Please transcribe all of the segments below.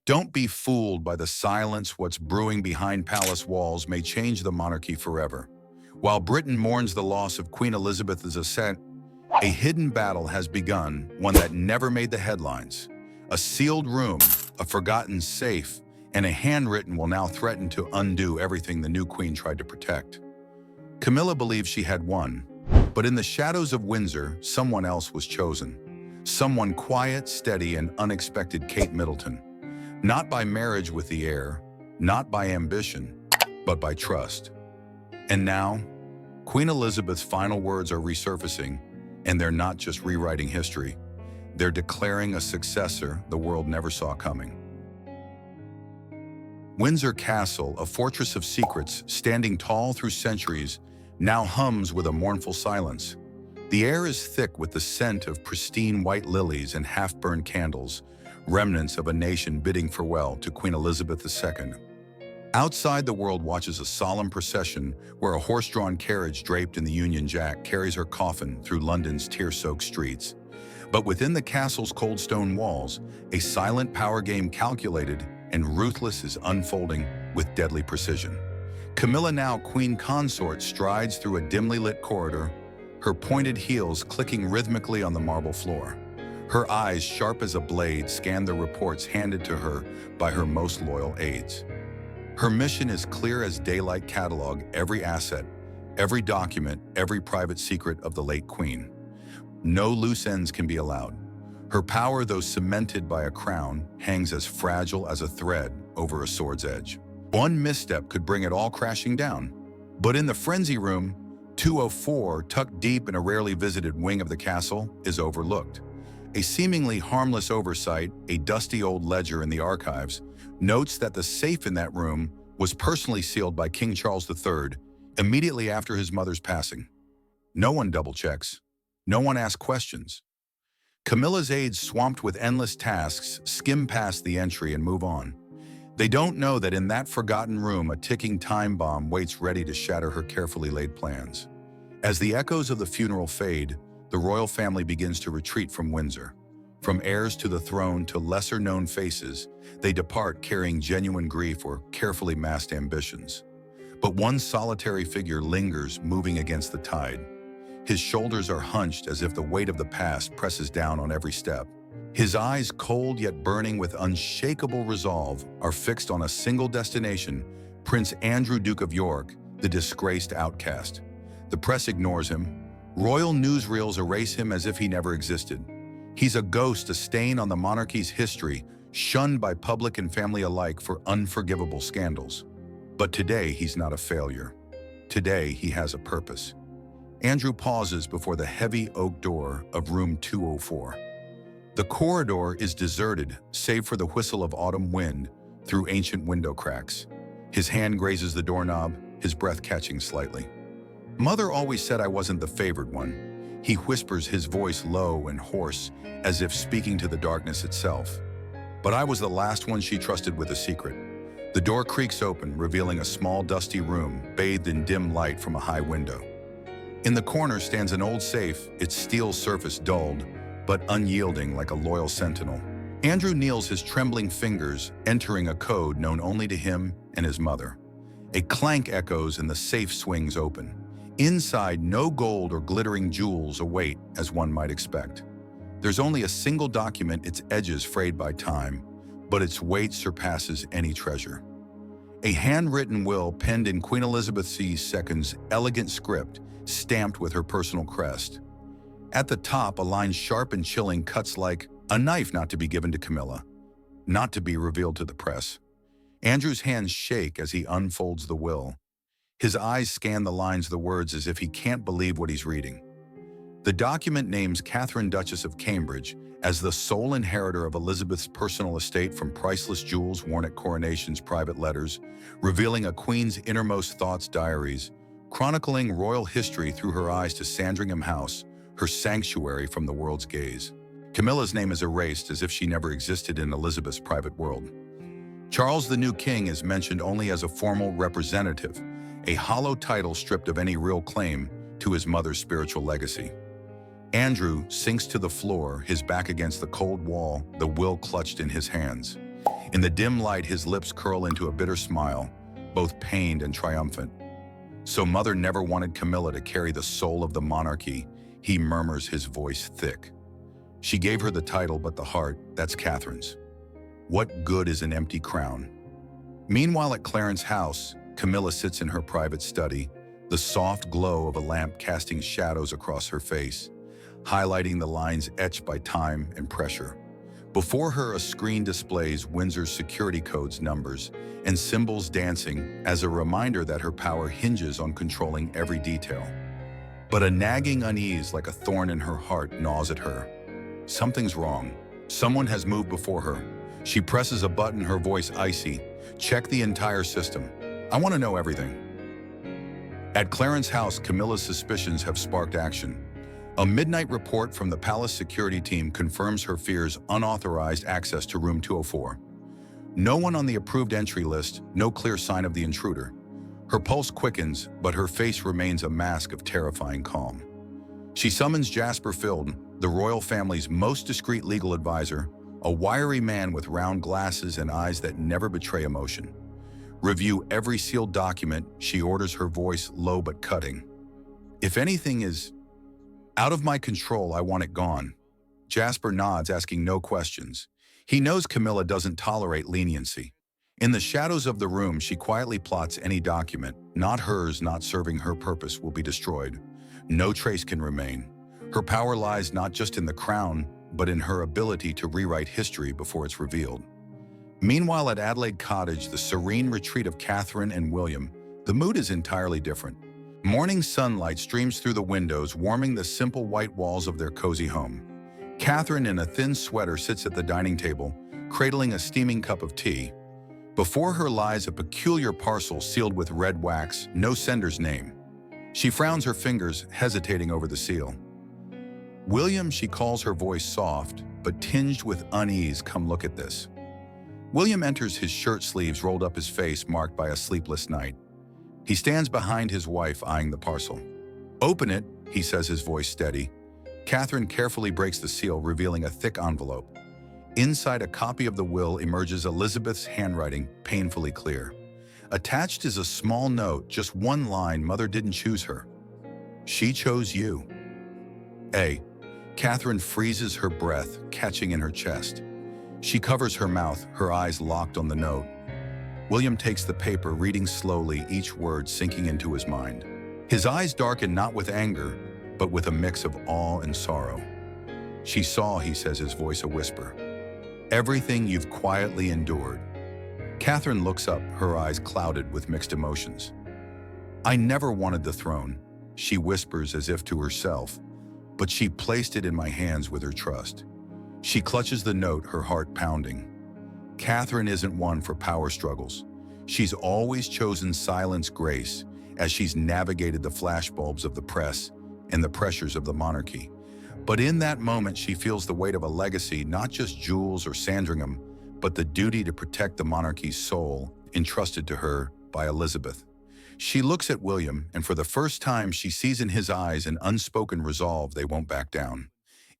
Don't be fooled by the silence. What's brewing behind palace walls may change the monarchy forever. While Britain mourns the loss of Queen Elizabeth's ascent, a hidden battle has begun, one that never made the headlines. A sealed room, a forgotten safe, and a handwritten will now threaten to undo everything the new queen tried to protect. Camilla believed she had won, but in the shadows of Windsor, someone else was chosen. Someone quiet, steady, and unexpected: Kate Middleton. Not by marriage with the heir, not by ambition, but by trust. And now, Queen Elizabeth's final words are resurfacing, and they're not just rewriting history. They're declaring a successor the world never saw coming. Windsor Castle, a fortress of secrets, standing tall through centuries, now hums with a mournful silence. The air is thick with the scent of pristine white lilies and half-burned candles, remnants of a nation bidding farewell to Queen Elizabeth II. Outside, the world watches a solemn procession where a horse-drawn carriage draped in the Union Jack carries her coffin through London's tear-soaked streets. But within the castle's cold stone walls, a silent power game calculated and ruthless is unfolding with deadly precision. Camilla, now queen consort, strides through a dimly lit corridor, her pointed heels clicking rhythmically on the marble floor. Her eyes, sharp as a blade, scan the reports handed to her by her most loyal aides. Her mission is clear as daylight: catalog every asset, every document, every private secret of the late queen. No loose ends can be allowed. Her power, though cemented by a crown, hangs as fragile as a thread over a sword's edge. One misstep could bring it all crashing down. But in the frenzy room, 204, tucked deep in a rarely visited wing of the castle, is overlooked. A seemingly harmless oversight, a dusty old ledger in the archives, notes that the safe in that room was personally sealed by King Charles III immediately after his mother's passing. No one double-checks. No one asks questions. Camilla's aides, swamped with endless tasks, skim past the entry and move on. They don't know that in that forgotten room, a ticking time bomb waits ready to shatter her carefully laid plans. As the echoes of the funeral fade, the royal family begins to retreat from Windsor. From heirs to the throne to lesser-known faces, they depart carrying genuine grief or carefully masked ambitions. But one solitary figure lingers, moving against the tide. His shoulders are hunched as if the weight of the past presses down on every step. His eyes, cold yet burning with unshakable resolve, are fixed on a single destination: Prince Andrew, Duke of York, the disgraced outcast. The press ignores him. Royal newsreels erase him as if he never existed. He's a ghost, a stain on the monarchy's history, shunned by public and family alike for unforgivable scandals. But today, he's not a failure. Today, he has a purpose. Andrew pauses before the heavy oak door of room 204. The corridor is deserted, save for the whistle of autumn wind through ancient window cracks. His hand grazes the doorknob, his breath catching slightly. "Mother always said I wasn't the favored one," he whispers, his voice low and hoarse, as if speaking to the darkness itself. "But I was the last one she trusted with a secret." The door creaks open, revealing a small, dusty room bathed in dim light from a high window. In the corner stands an old safe, its steel surface dulled, but unyielding like a loyal sentinel. Andrew kneels, his trembling fingers entering a code known only to him and his mother. A clank echoes and the safe swings open. Inside, no gold or glittering jewels await as one might expect. There's only a single document, its edges frayed by time, but its weight surpasses any treasure. A handwritten will penned in Queen Elizabeth II's elegant script, stamped with her personal crest. At the top, a line sharp and chilling cuts like a knife, not to be given to Camilla, not to be revealed to the press. Andrew's hands shake as he unfolds the will. His eyes scan the lines of the words as if he can't believe what he's reading. The document names Catherine, Duchess of Cambridge, as the sole inheritor of Elizabeth's personal estate, from priceless jewels worn at coronations, private letters, revealing a queen's innermost thoughts, diaries, chronicling royal history through her eyes, to Sandringham House, her sanctuary from the world's gaze. Camilla's name is erased as if she never existed in Elizabeth's private world. Charles, the new king, is mentioned only as a formal representative, a hollow title stripped of any real claim to his mother's spiritual legacy. Andrew sinks to the floor, his back against the cold wall, the will clutched in his hands. In the dim light, his lips curl into a bitter smile, both pained and triumphant. So Mother never wanted Camilla to carry the soul of the monarchy, he murmurs, his voice thick. She gave her the title, but the heart, that's Catherine's. What good is an empty crown? Meanwhile, at Clarence house, Camilla sits in her private study, the soft glow of a lamp casting shadows across her face, highlighting the lines etched by time and pressure. Before her, a screen displays Windsor's security codes, numbers, and symbols dancing as a reminder that her power hinges on controlling every detail. But a nagging unease like a thorn in her heart gnaws at her. Something's wrong. Someone has moved before her. She presses a button, her voice icy. Check the entire system. I want to know everything. At Clarence house, Camilla's suspicions have sparked action. A midnight report from the palace security team confirms her fears: unauthorized access to room 204. No one on the approved entry list, no clear sign of the intruder. Her pulse quickens, but her face remains a mask of terrifying calm. She summons Jasper Field, the royal family's most discreet legal advisor, a wiry man with round glasses and eyes that never betray emotion. Review every sealed document, she orders, her voice low but cutting. If anything is out of my control, I want it gone. Jasper nods, asking no questions. He knows Camilla doesn't tolerate leniency. In the shadows of the room, she quietly plots any document, not hers, not serving her purpose, will be destroyed. No trace can remain. Her power lies not just in the crown, but in her ability to rewrite history before it's revealed. Meanwhile, at Adelaide Cottage, the serene retreat of Catherine and William, the mood is entirely different. Morning sunlight streams through the windows, warming the simple white walls of their cozy home. Catherine, in a thin sweater, sits at the dining table, cradling a steaming cup of tea. Before her lies a peculiar parcel sealed with red wax, no sender's name. She frowns, her fingers hesitating over the seal. William, she calls, her voice soft, but tinged with unease, come look at this. William enters, his shirt sleeves rolled up, his face marked by a sleepless night. He stands behind his wife, eyeing the parcel. Open it, he says, his voice steady. Catherine carefully breaks the seal, revealing a thick envelope. Inside, a copy of the will emerges, Elizabeth's handwriting painfully clear. Attached is a small note, just one line: Mother didn't choose her. She chose you. Catherine freezes, her breath catching in her chest. She covers her mouth, her eyes locked on the note. William takes the paper, reading slowly, each word sinking into his mind. His eyes darken, not with anger, but with a mix of awe and sorrow. She saw, he says, his voice a whisper. Everything you've quietly endured. Catherine looks up, her eyes clouded with mixed emotions. I never wanted the throne, she whispers as if to herself, but she placed it in my hands with her trust. She clutches the note, her heart pounding. Catherine isn't one for power struggles. She's always chosen silence, grace, as she's navigated the flashbulbs of the press and the pressures of the monarchy. But in that moment, she feels the weight of a legacy, not just jewels or Sandringham, but the duty to protect the monarchy's soul, entrusted to her by Elizabeth. She looks at William, and for the first time, she sees in his eyes an unspoken resolve they won't back down.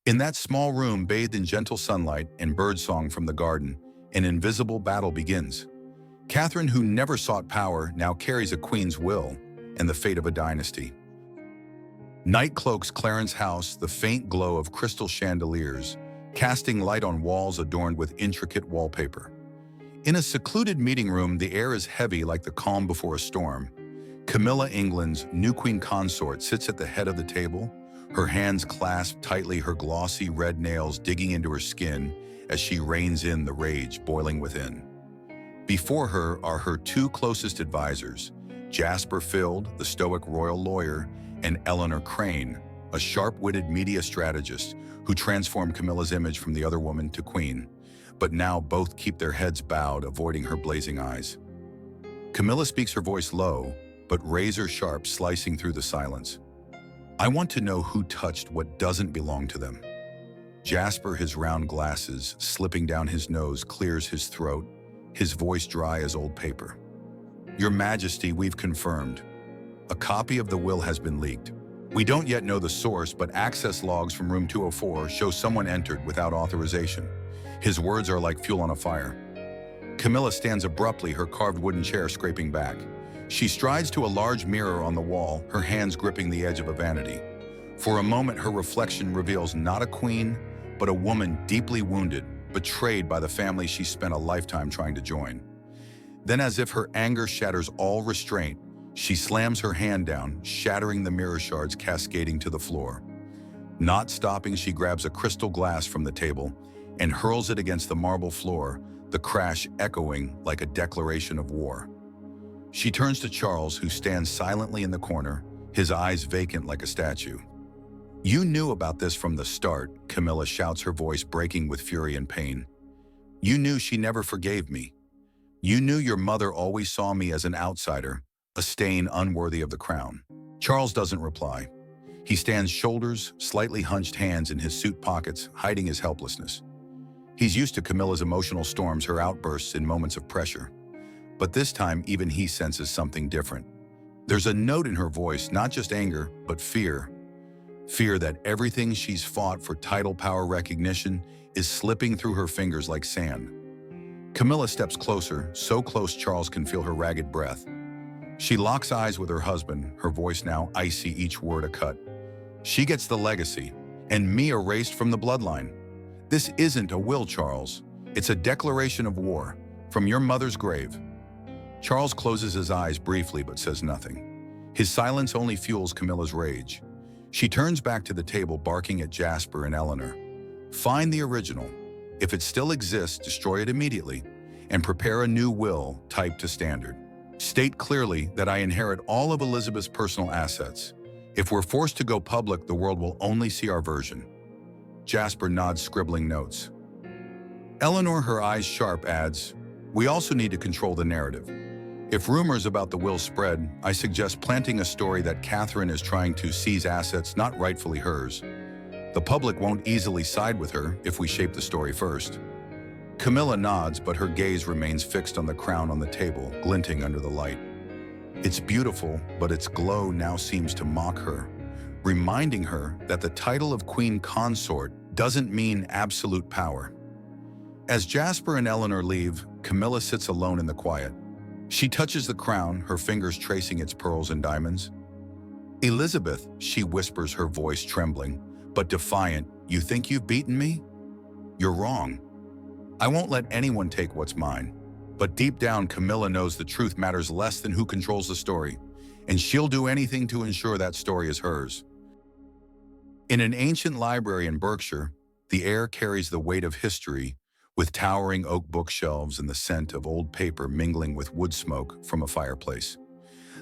In that small room, bathed in gentle sunlight and birdsong from the garden, an invisible battle begins. Catherine, who never sought power, now carries a queen's will and the fate of a dynasty. Night cloaks Clarence house, the faint glow of crystal chandeliers, casting light on walls adorned with intricate wallpaper. In a secluded meeting room, the air is heavy like the calm before a storm. Camilla, England's new queen consort, sits at the head of the table, her hands clasped tightly, her glossy red nails digging into her skin as she reins in the rage boiling within. Before her are her two closest advisors, Jasper Field, the stoic royal lawyer, and Eleanor Crane, a sharp-witted media strategist who transformed Camilla's image from the other woman to queen. But now both keep their heads bowed, avoiding her blazing eyes. Camilla speaks, her voice low, but razor-sharp, slicing through the silence. I want to know who touched what doesn't belong to them. Jasper, his round glasses slipping down his nose, clears his throat, his voice dry as old paper. Your Majesty, we've confirmed. A copy of the will has been leaked. We don't yet know the source, but access logs from room 204 show someone entered without authorization. His words are like fuel on a fire. Camilla stands abruptly, her carved wooden chair scraping back. She strides to a large mirror on the wall, her hands gripping the edge of a vanity. For a moment, her reflection reveals not a queen, but a woman deeply wounded, betrayed by the family she spent a lifetime trying to join. Then, as if her anger shatters all restraint, she slams her hand down, shattering the mirror shards cascading to the floor. Not stopping, she grabs a crystal glass from the table and hurls it against the marble floor, the crash echoing like a declaration of war. She turns to Charles, who stands silently in the corner, his eyes vacant like a statue. "You knew about this from the start," Camilla shouts, her voice breaking with fury and pain. "You knew she never forgave me. You knew your mother always saw me as an outsider, a stain unworthy of the crown." Charles doesn't reply. He stands shoulders, slightly hunched, hands in his suit pockets, hiding his helplessness. He's used to Camilla's emotional storms, her outbursts in moments of pressure. But this time, even he senses something different. There's a note in her voice, not just anger, but fear. Fear that everything she's fought for, title, power, recognition, is slipping through her fingers like sand. Camilla steps closer, so close Charles can feel her ragged breath. She locks eyes with her husband, her voice now icy, each word a cut. "She gets the legacy, and me erased from the bloodline. This isn't a will, Charles. It's a declaration of war, from your mother's grave." Charles closes his eyes briefly but says nothing. His silence only fuels Camilla's rage. She turns back to the table, barking at Jasper and Eleanor. "Find the original. If it still exists, destroy it immediately, and prepare a new will typed to standard. State clearly that I inherit all of Elizabeth's personal assets. If we're forced to go public, the world will only see our version." Jasper nods, scribbling notes. Eleanor, her eyes sharp, adds, "We also need to control the narrative. If rumors about the will spread, I suggest planting a story that Catherine is trying to seize assets not rightfully hers. The public won't easily side with her if we shape the story first." Camilla nods, but her gaze remains fixed on the crown on the table, glinting under the light. It's beautiful, but its glow now seems to mock her, reminding her that the title of Queen Consort doesn't mean absolute power. As Jasper and Eleanor leave, Camilla sits alone in the quiet. She touches the crown, her fingers tracing its pearls and diamonds. "Elizabeth," she whispers, her voice trembling, but defiant, "you think you've beaten me? You're wrong. I won't let anyone take what's mine." But deep down, Camilla knows the truth matters less than who controls the story, and she'll do anything to ensure that story is hers. In an ancient library in Berkshire, the heir carries the weight of history, with towering oak bookshelves and the scent of old paper mingling with wood smoke from a fireplace.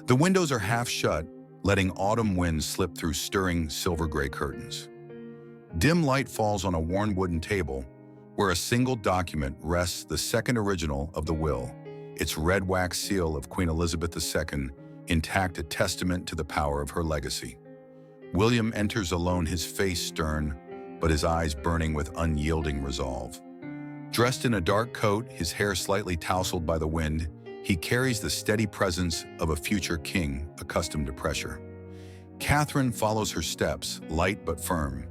The windows are half shut, letting autumn winds slip through stirring silver-gray curtains. Dim light falls on a worn wooden table, where a single document rests, the second original of the will, its red wax seal of Queen Elizabeth II, intact, a testament to the power of her legacy. William enters alone, his face stern, but his eyes burning with unyielding resolve. Dressed in a dark coat, his hair slightly tousled by the wind, he carries the steady presence of a future king accustomed to pressure. Catherine follows her steps, light but firm.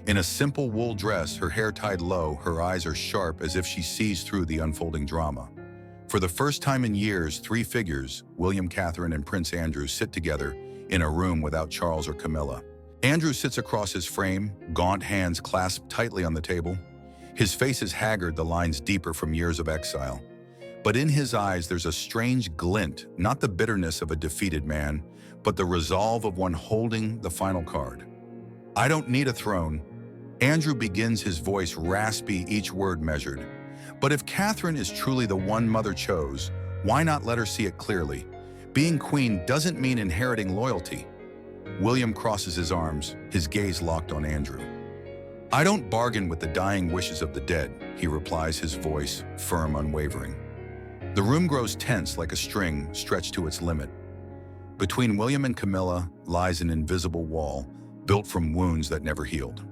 In a simple wool dress, her hair tied low, her eyes are sharp as if she sees through the unfolding drama. For the first time in years, three figures, William, Catherine, and Prince Andrew, sit together in a room without Charles or Camilla. Andrew sits across his frame, gaunt hands clasped tightly on the table. His face is haggard, the lines deeper from years of exile. But in his eyes there's a strange glint, not the bitterness of a defeated man, but the resolve of one holding the final card. "I don't need a throne." Andrew begins, his voice raspy, each word measured. "But if Catherine is truly the one mother chose, why not let her see it clearly? Being queen doesn't mean inheriting loyalty." William crosses his arms, his gaze locked on Andrew. "I don't bargain with the dying wishes of the dead," he replies, his voice firm, unwavering. The room grows tense, like a string stretched to its limit. Between William and Camilla lies an invisible wall, built from wounds that never healed.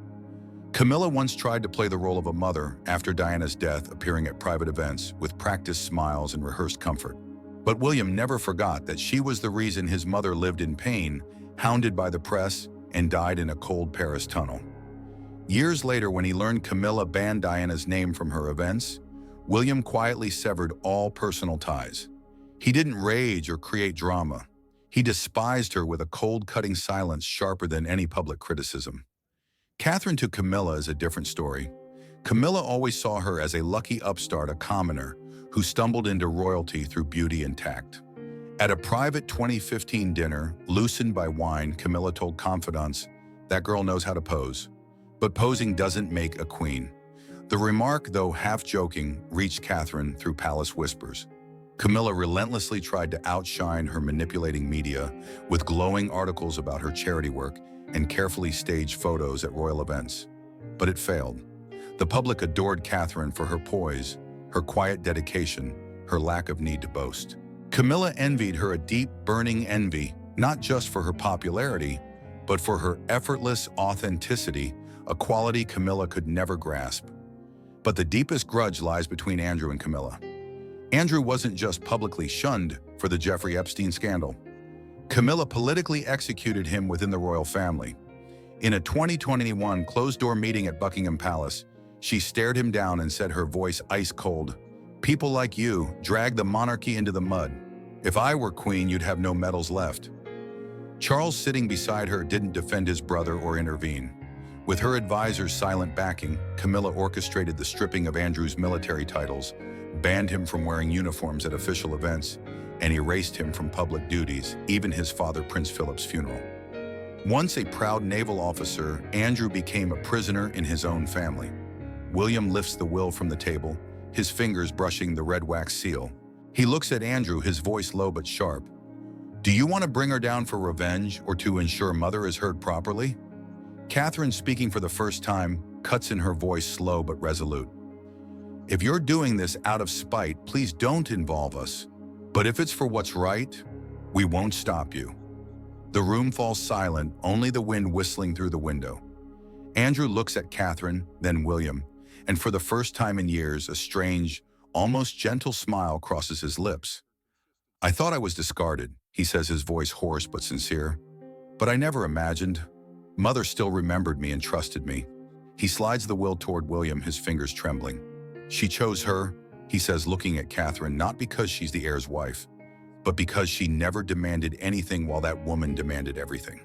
Camilla once tried to play the role of a mother after Diana's death, appearing at private events with practiced smiles and rehearsed comfort. But William never forgot that she was the reason his mother lived in pain, hounded by the press, and died in a cold Paris tunnel. Years later, when he learned Camilla banned Diana's name from her events, William quietly severed all personal ties. He didn't rage or create drama. He despised her with a cold, cutting silence sharper than any public criticism. Catherine to Camilla is a different story. Camilla always saw her as a lucky upstart, a commoner, who stumbled into royalty through beauty and tact. At a private 2015 dinner, loosened by wine, Camilla told confidants, "That girl knows how to pose. But posing doesn't make a queen." The remark, though half-joking, reached Catherine through palace whispers. Camilla relentlessly tried to outshine her manipulating media with glowing articles about her charity work and carefully staged photos at royal events. But it failed. The public adored Catherine for her poise, her quiet dedication, her lack of need to boast. Camilla envied her a deep, burning envy, not just for her popularity, but for her effortless authenticity, a quality Camilla could never grasp. But the deepest grudge lies between Andrew and Camilla. Andrew wasn't just publicly shunned for the Jeffrey Epstein scandal. Camilla politically executed him within the royal family. In a 2021 closed-door meeting at Buckingham Palace, she stared him down and said, her voice ice cold, "People like you drag the monarchy into the mud. If I were queen, you'd have no medals left." Charles, sitting beside her, didn't defend his brother or intervene. With her advisor's silent backing, Camilla orchestrated the stripping of Andrew's military titles, banned him from wearing uniforms at official events, and erased him from public duties, even his father Prince Philip's funeral. Once a proud naval officer, Andrew became a prisoner in his own family. William lifts the will from the table, his fingers brushing the red wax seal. He looks at Andrew, his voice low but sharp. "Do you want to bring her down for revenge or to ensure Mother is heard properly?" Catherine, speaking for the first time, cuts in, her voice slow but resolute. "If you're doing this out of spite, please don't involve us. But if it's for what's right, we won't stop you." The room falls silent, only the wind whistling through the window. Andrew looks at Catherine, then William, and for the first time in years, a strange, almost gentle smile crosses his lips. "I thought I was discarded," he says, his voice hoarse but sincere. "But I never imagined. Mother still remembered me and trusted me." He slides the will toward William, his fingers trembling. "She chose her," he says, looking at Catherine, "not because she's the heir's wife, but because she never demanded anything while that woman demanded everything."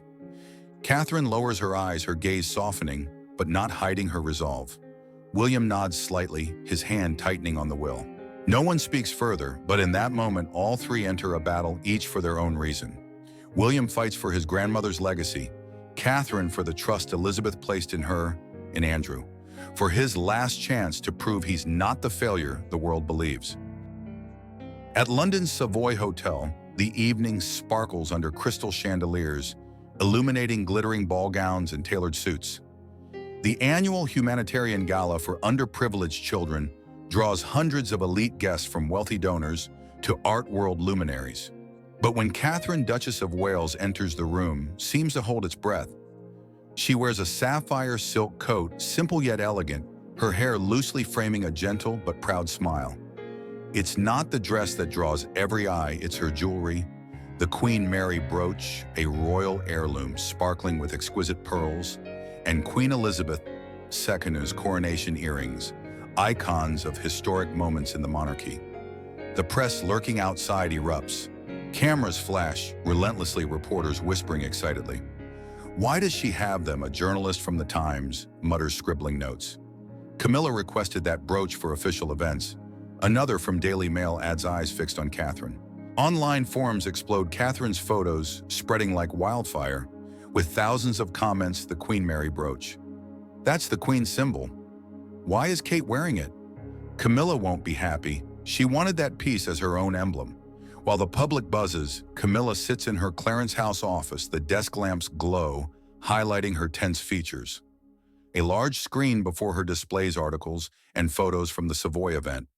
Catherine lowers her eyes, her gaze softening, but not hiding her resolve. William nods slightly, his hand tightening on the will. No one speaks further, but in that moment, all three enter a battle, each for their own reason. William fights for his grandmother's legacy, Catherine for the trust Elizabeth placed in her, and Andrew for his last chance to prove he's not the failure the world believes. At London's Savoy Hotel, the evening sparkles under crystal chandeliers, illuminating glittering ball gowns and tailored suits. The annual humanitarian gala for underprivileged children draws hundreds of elite guests from wealthy donors to art world luminaries. But when Catherine, Duchess of Wales, enters the room, seems to hold its breath. She wears a sapphire silk coat, simple yet elegant, her hair loosely framing a gentle but proud smile. It's not the dress that draws every eye, it's her jewelry. The Queen Mary brooch, a royal heirloom sparkling with exquisite pearls, and Queen Elizabeth II's coronation earrings, icons of historic moments in the monarchy. The press lurking outside erupts. Cameras flash, relentlessly, reporters whispering excitedly. "Why does she have them?" a journalist from The Times mutters, scribbling notes. Camilla requested that brooch for official events. Another from Daily Mail adds, eyes fixed on Catherine. Online forums explode, Catherine's photos spreading like wildfire, with thousands of comments, "The Queen Mary brooch. That's the Queen's symbol. Why is Kate wearing it?" Camilla won't be happy. She wanted that piece as her own emblem. While the public buzzes, Camilla sits in her Clarence House office, the desk lamps glow, highlighting her tense features. A large screen before her displays articles and photos from the Savoy event.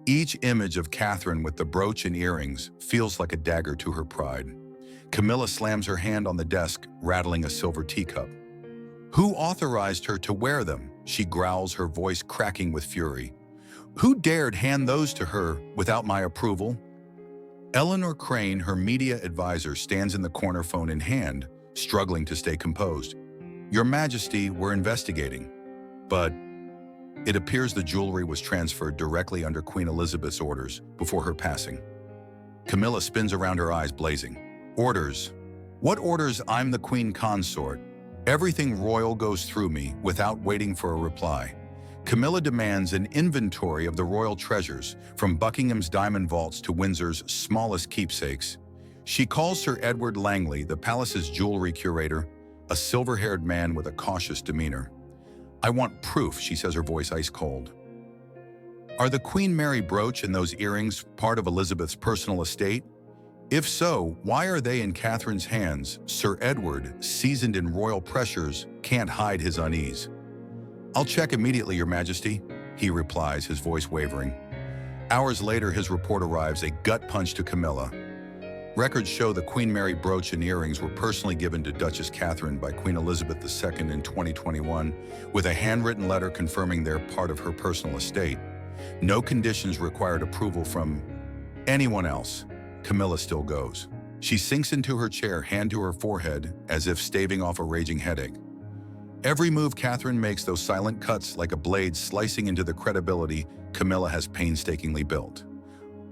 Each image of Catherine with the brooch and earrings feels like a dagger to her pride. Camilla slams her hand on the desk, rattling a silver teacup. "Who authorized her to wear them?" she growls, her voice cracking with fury. "Who dared hand those to her without my approval?" Eleanor Crane, her media advisor, stands in the corner, phone in hand, struggling to stay composed. "Your Majesty, we're investigating." But It appears the jewelry was transferred directly under Queen Elizabeth's orders before her passing. Camilla spins around, her eyes blazing. Orders? What orders? I'm the Queen Consort. Everything royal goes through me without waiting for a reply. Camilla demands an inventory of the royal treasures, from Buckingham's diamond vaults to Windsor's smallest keepsakes. She calls Sir Edward Langley, the palace's jewelry curator, a silver-haired man with a cautious demeanor. I want proof, she says, her voice ice cold. Are the Queen Mary brooch and those earrings part of Elizabeth's personal estate? If so, why are they in Catherine's hands? Sir Edward, seasoned in royal pressures, can't hide his unease. I'll check immediately, Your Majesty, he replies, his voice wavering. Hours later, his report arrives, a gut punch to Camilla. Records show the Queen Mary brooch and earrings were personally given to Duchess Catherine by Queen Elizabeth II in 2021, with a handwritten letter confirming they're part of her personal estate. No conditions required approval from anyone else. Camilla still goes. She sinks into her chair, hand to her forehead, as if staving off a raging headache. Every move Catherine makes, those silent cuts like a blade slicing into the credibility Camilla has painstakingly built.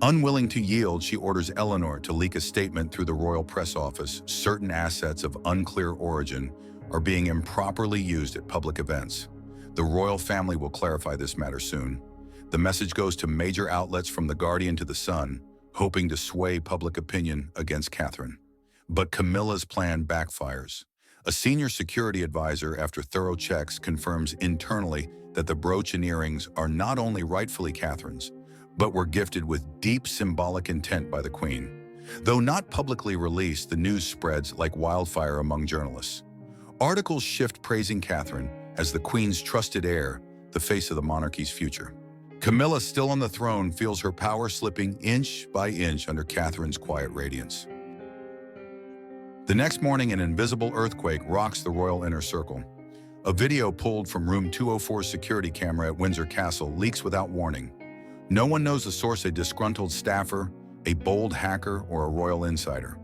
Unwilling to yield, she orders Eleanor to leak a statement through the royal press office. Certain assets of unclear origin are being improperly used at public events. The royal family will clarify this matter soon. The message goes to major outlets from The Guardian to The Sun, hoping to sway public opinion against Catherine. But Camilla's plan backfires. A senior security advisor, after thorough checks, confirms internally that the brooch and earrings are not only rightfully Catherine's, but were gifted with deep symbolic intent by the Queen. Though not publicly released, the news spreads like wildfire among journalists. Articles shift praising Catherine as the Queen's trusted heir, the face of the monarchy's future. Camilla, still on the throne, feels her power slipping inch by inch under Catherine's quiet radiance. The next morning, an invisible earthquake rocks the royal inner circle. A video pulled from room 204's security camera at Windsor Castle leaks without warning. No one knows the source, a disgruntled staffer, a bold hacker, or a royal insider.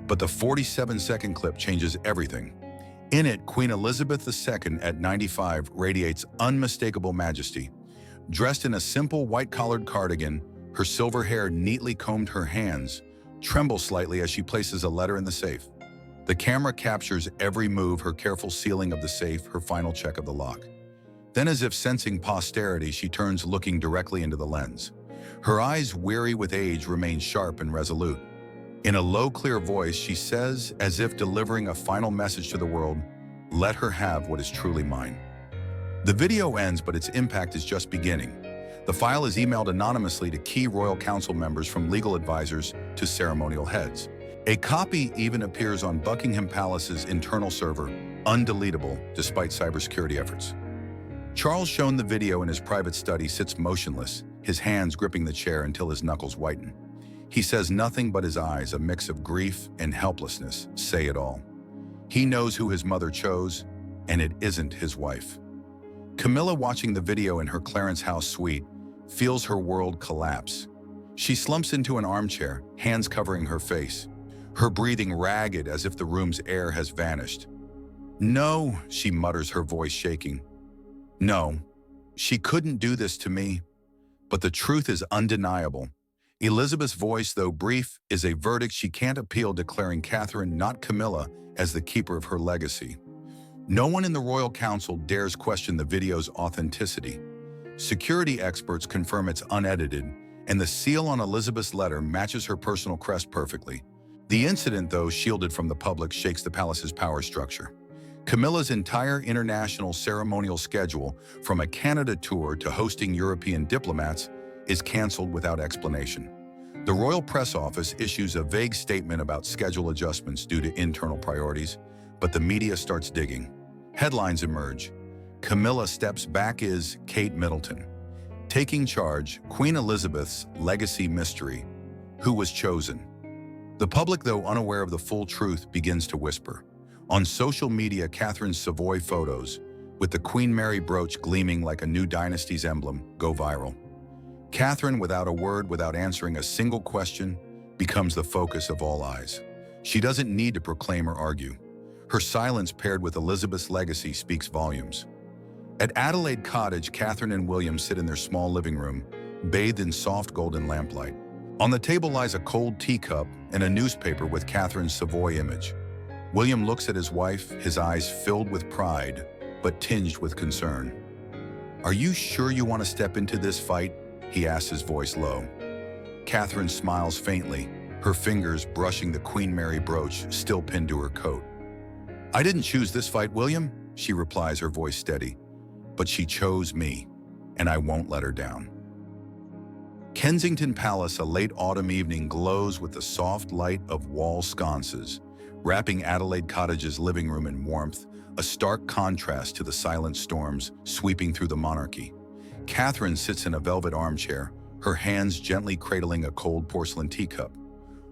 But the 47-second clip changes everything. In it, Queen Elizabeth II at 95 radiates unmistakable majesty. Dressed in a simple white-collared cardigan, her silver hair neatly combed, her hands tremble slightly as she places a letter in the safe. The camera captures every move, her careful sealing of the safe, her final check of the lock. Then, as if sensing posterity, she turns, looking directly into the lens. Her eyes, weary with age, remain sharp and resolute. In a low, clear voice, she says, as if delivering a final message to the world, "Let her have what is truly mine." The video ends, but its impact is just beginning. The file is emailed anonymously to key royal council members, from legal advisors to ceremonial heads. A copy even appears on Buckingham Palace's internal server, undeletable despite cybersecurity efforts. Charles, shown the video in his private study, sits motionless, his hands gripping the chair until his knuckles whiten. He says nothing, but his eyes, a mix of grief and helplessness, say it all. He knows who his mother chose, and it isn't his wife. Camilla, watching the video in her Clarence House suite, feels her world collapse. She slumps into an armchair, hands covering her face, her breathing ragged as if the room's air has vanished. "No," she mutters, her voice shaking. "No, she couldn't do this to me." But the truth is undeniable. Elizabeth's voice, though brief, is a verdict she can't appeal, declaring Catherine, not Camilla, as the keeper of her legacy. No one in the royal council dares question the video's authenticity. Security experts confirm it's unedited, and the seal on Elizabeth's letter matches her personal crest perfectly. The incident, though shielded from the public, shakes the palace's power structure. Camilla's entire international ceremonial schedule, from a Canada tour to hosting European diplomats, is cancelled without explanation. The royal press office issues a vague statement about schedule adjustments due to internal priorities, but the media starts digging. Headlines emerge. Camilla steps back is Kate Middleton. Taking charge, Queen Elizabeth's legacy mystery. Who was chosen? The public, though unaware of the full truth, begins to whisper. On social media, Catherine's Savoy photos, with the Queen Mary brooch gleaming like a new dynasty's emblem, go viral. Catherine, without a word, without answering a single question, becomes the focus of all eyes. She doesn't need to proclaim or argue. Her silence, paired with Elizabeth's legacy, speaks volumes. At Adelaide Cottage, Catherine and William sit in their small living room, bathed in soft golden lamplight. On the table lies a cold teacup and a newspaper with Catherine's Savoy image. William looks at his wife, his eyes filled with pride, but tinged with concern. "Are you sure you want to step into this fight?" he asks, his voice low. Catherine smiles faintly, her fingers brushing the Queen Mary brooch still pinned to her coat. "I didn't choose this fight, William," she replies, her voice steady. "But she chose me, and I won't let her down." Kensington Palace, a late autumn evening, glows with the soft light of wall sconces, wrapping Adelaide Cottage's living room in warmth, a stark contrast to the silent storms sweeping through the monarchy. Catherine sits in a velvet armchair, her hands gently cradling a cold porcelain teacup.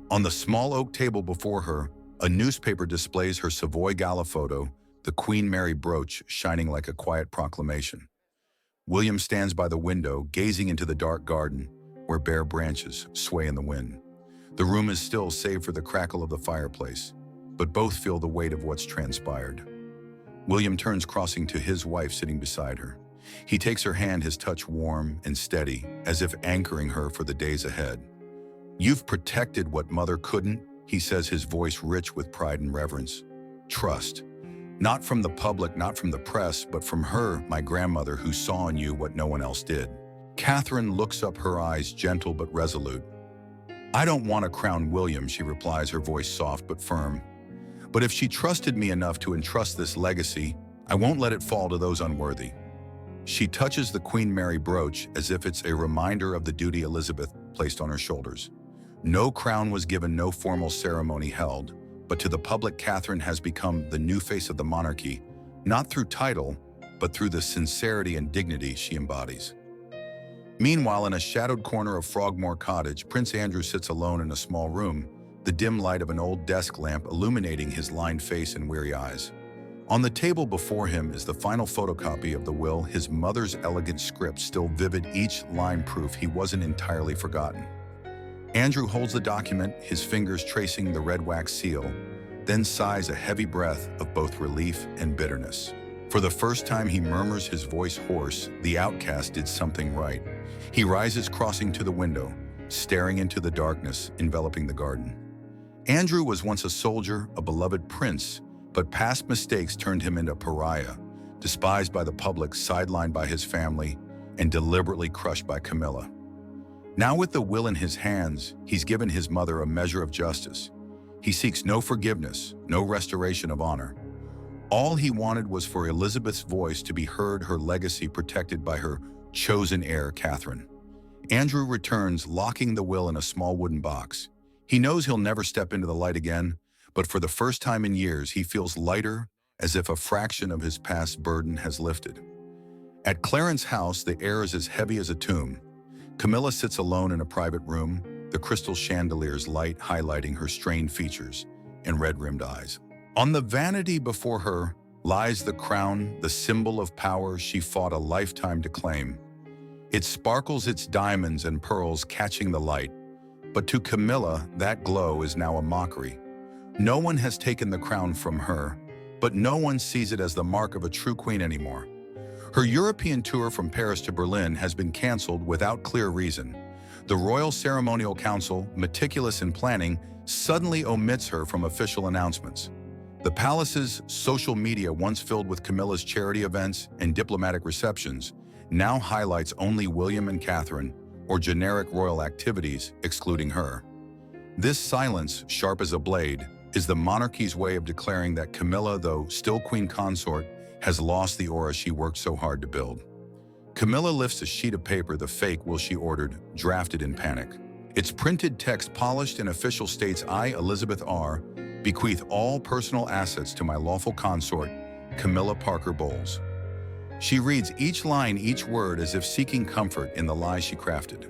On the small oak table before her, a newspaper displays her Savoy Gala photo, the Queen Mary brooch shining like a quiet proclamation. William stands by the window, gazing into the dark garden, where bare branches sway in the wind. The room is still save for the crackle of the fireplace, but both feel the weight of what's transpired. William turns, crossing to his wife sitting beside her. He takes her hand, his touch warm and steady, as if anchoring her for the days ahead. "You've protected what Mother couldn't," he says, his voice rich with pride and reverence. "Trust. Not from the public, not from the press, but from her, my grandmother, who saw in you what no one else did." Catherine looks up, her eyes gentle but resolute. "I don't want to crown William," she replies, her voice soft but firm. "But if she trusted me enough to entrust this legacy, I won't let it fall to those unworthy." She touches the Queen Mary brooch as if it's a reminder of the duty Elizabeth placed on her shoulders. No crown was given, no formal ceremony held, but to the public, Catherine has become the new face of the monarchy, not through title, but through the sincerity and dignity she embodies. Meanwhile, in a shadowed corner of Frogmore Cottage, Prince Andrew sits alone in a small room, the dim light of an old desk lamp illuminating his lined face and weary eyes. On the table before him is the final photocopy of the will, his mother's elegant script still vivid, each line proof he wasn't entirely forgotten. Andrew holds the document, his fingers tracing the red wax seal, then sighs a heavy breath of both relief and bitterness. For the first time, he murmurs, his voice hoarse, "The outcast did something right." He rises, crossing to the window, staring into the darkness enveloping the garden. Andrew was once a soldier, a beloved prince, but past mistakes turned him into a pariah, despised by the public, sidelined by his family, and deliberately crushed by Camilla. Now, with the will in his hands, he's given his mother a measure of justice. He seeks no forgiveness, no restoration of honor. All he wanted was for Elizabeth's voice to be heard, her legacy protected by her chosen heir, Catherine. Andrew returns, locking the will in a small wooden box. He knows he'll never step into the light again, but for the first time in years, he feels lighter, as if a fraction of his past burden has lifted. At Clarence House, the air is as heavy as a tomb. Camilla sits alone in a private room, the crystal chandelier's light highlighting her strained features and red-rimmed eyes. On the vanity before her lies the crown, the symbol of power she fought a lifetime to claim. It sparkles, its diamonds and pearls catching the light, but to Camilla, that glow is now a mockery. No one has taken the crown from her, but no one sees it as the mark of a true queen anymore. Her European tour from Paris to Berlin has been canceled without clear reason. The Royal Ceremonial Council, meticulous in planning, suddenly omits her from official announcements. The palace's social media, once filled with Camilla's charity events and diplomatic receptions, now highlights only William and Catherine, or generic royal activities excluding her. This silence, sharp as a blade, is the monarchy's way of declaring that Camilla, though still queen consort, has lost the aura she worked so hard to build. Camilla lifts a sheet of paper, the fake will she ordered, drafted in panic. Its printed text, polished and official, states, "I, Elizabeth R., bequeath all personal assets to my lawful consort, Camilla Parker Bowles." She reads each line, each word, as if seeking comfort in the lies she crafted.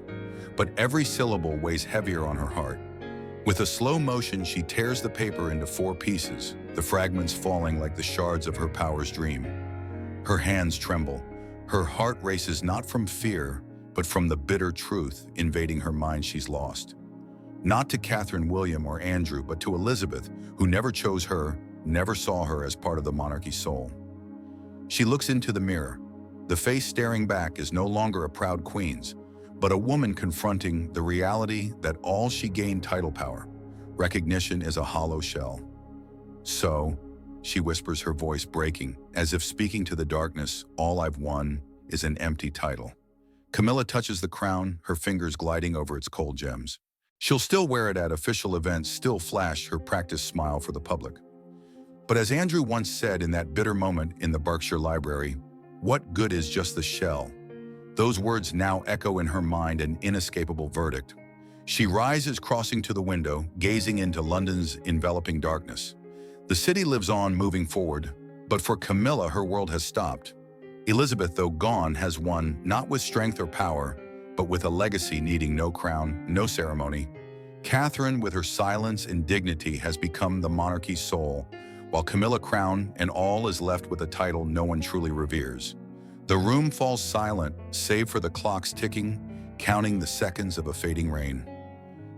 But every syllable weighs heavier on her heart. With a slow motion, she tears the paper into 4 pieces, the fragments falling like the shards of her power's dream. Her hands tremble. Her heart races, not from fear, but from the bitter truth invading her mind she's lost. Not to Catherine, William, or Andrew, but to Elizabeth, who never chose her, never saw her as part of the monarchy's soul. She looks into the mirror. The face staring back is no longer a proud queen's, but a woman confronting the reality that all she gained title power, recognition, is a hollow shell. So, she whispers, her voice breaking, as if speaking to the darkness, all I've won is an empty title. Camilla touches the crown, her fingers gliding over its cold gems. She'll still wear it at official events, still flash her practiced smile for the public. But as Andrew once said in that bitter moment in the Berkshire Library, what good is just the shell? Those words now echo in her mind, an inescapable verdict. She rises, crossing to the window, gazing into London's enveloping darkness. The city lives on, moving forward, but for Camilla, her world has stopped. Elizabeth, though gone, has won, not with strength or power, but with a legacy needing no crown, no ceremony. Catherine, with her silence and dignity, has become the monarchy's soul, while Camilla, crown and all, is left with a title no one truly reveres. The room falls silent, save for the clocks ticking, counting the seconds of a fading reign.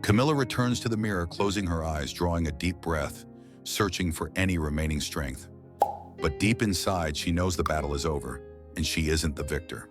Camilla returns to the mirror, closing her eyes, drawing a deep breath, searching for any remaining strength. But deep inside, she knows the battle is over, and she isn't the victor.